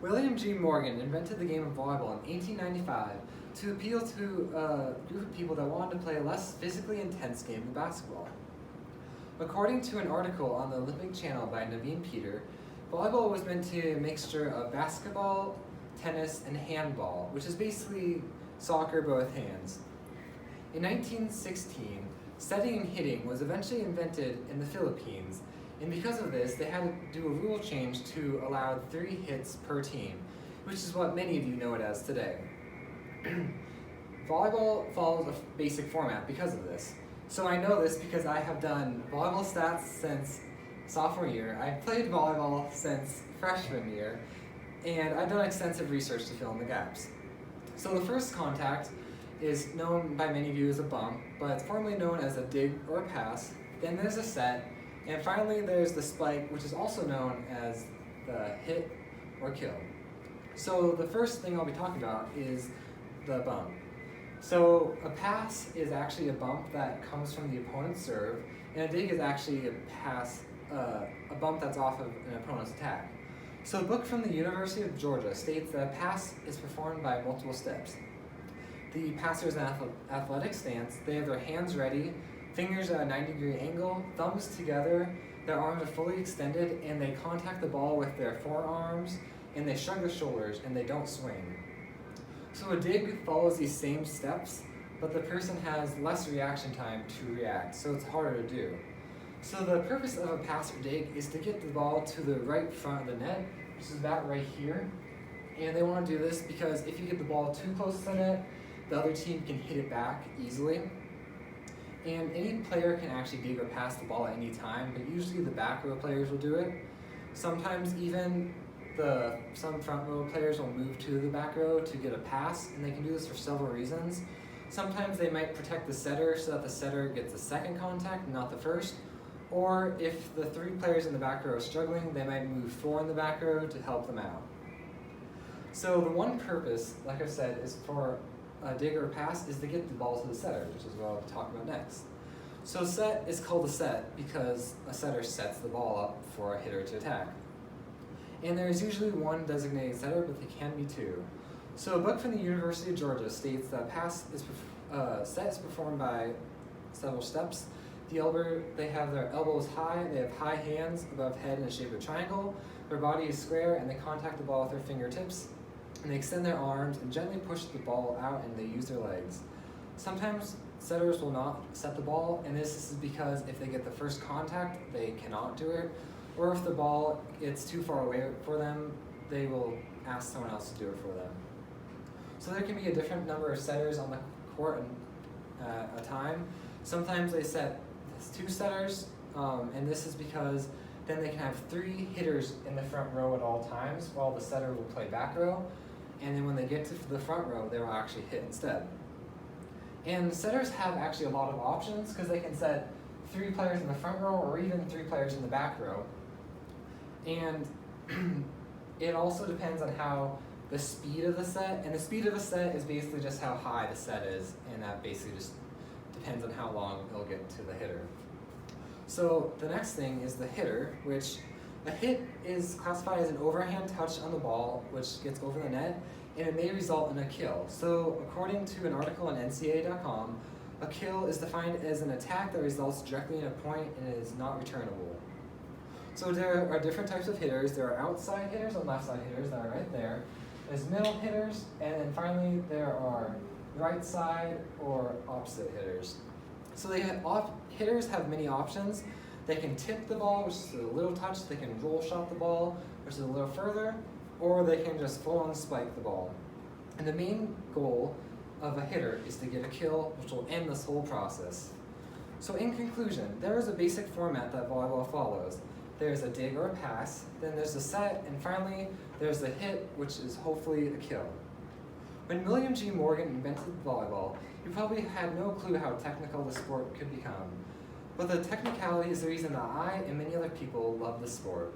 William G. Morgan invented the game of volleyball in 1895 to appeal to a group of people that wanted to play a less physically intense game of basketball. According to an article on the Olympic Channel by Naveen Peter, volleyball was meant to be a mixture of basketball, tennis, and handball, which is basically soccer but with hands. In 1916, setting and hitting was eventually invented in the Philippines, and because of this, they had to do a rule change to allow 3 hits per team, which is what many of you know it as today. Volleyball follows a basic format because of this. So I know this because I have done volleyball stats since sophomore year, I've played volleyball since freshman year, and I've done extensive research to fill in the gaps. So the first contact is known by many of you as a bump, but it's formerly known as a dig or a pass. Then there's a set, and finally there's the spike, which is also known as the hit or kill. So the first thing I'll be talking about is the bump. So a pass is actually a bump that comes from the opponent's serve, and a dig is actually a pass, a bump that's off of an opponent's attack. So a book from the University of Georgia states that a pass is performed by multiple steps. The passer is in an athletic stance. They have their hands ready, fingers at a 90-degree angle, thumbs together, their arms are fully extended, and they contact the ball with their forearms, and they shrug their shoulders, and they don't swing. So a dig follows these same steps, but the person has less reaction time to react, so it's harder to do. So the purpose of a pass or dig is to get the ball to the right front of the net, which is about right here. And they want to do this because if you get the ball too close to the net, the other team can hit it back easily. And any player can actually dig or pass the ball at any time, but usually the back row players will do it. Sometimes even some front row players will move to the back row to get a pass, and they can do this for several reasons. Sometimes they might protect the setter so that the setter gets the second contact, not the first. Or if the 3 players in the back row are struggling, they might move 4 in the back row to help them out. So the one purpose, like I said, is for a dig or pass is to get the ball to the setter, which is what I'll talk about next. So set is called a set because a setter sets the ball up for a hitter to attack. And there is usually 1 designated setter, but they can be 2. So a book from the University of Georgia states that set is performed by several steps. They have their elbows high, they have high hands above head in the shape of a triangle, their body is square, and they contact the ball with their fingertips, and they extend their arms and gently push the ball out, and they use their legs. Sometimes setters will not set the ball, and this is because if they get the first contact, they cannot do it, or if the ball gets too far away for them, they will ask someone else to do it for them. So there can be a different number of setters on the court at a time. Sometimes they set 2 setters, and this is because then they can have 3 hitters in the front row at all times while the setter will play back row, and then when they get to the front row, they will actually hit instead. And setters have actually a lot of options because they can set 3 players in the front row or even 3 players in the back row. And it also depends on how the speed of the set, and the speed of the set is basically just how high the set is, and that basically just depends on how long it'll get to the hitter. So the next thing is the hitter, which a hit is classified as an overhand touch on the ball, which gets over the net, and it may result in a kill. So according to an article on NCAA.com, a kill is defined as an attack that results directly in a point and is not returnable. So there are different types of hitters. There are outside hitters and left side hitters that are right there. There's middle hitters, and then finally there are right side or opposite hitters. So hitters have many options. They can tip the ball, which is a little touch. They can roll shot the ball, which is a little further, or they can just full on spike the ball. And the main goal of a hitter is to get a kill, which will end this whole process. So in conclusion, there is a basic format that volleyball follows. There's a dig or a pass, then there's a set, and finally there's a hit, which is hopefully a kill. When William G. Morgan invented volleyball, he probably had no clue how technical the sport could become. But the technicality is the reason that I and many other people love the sport.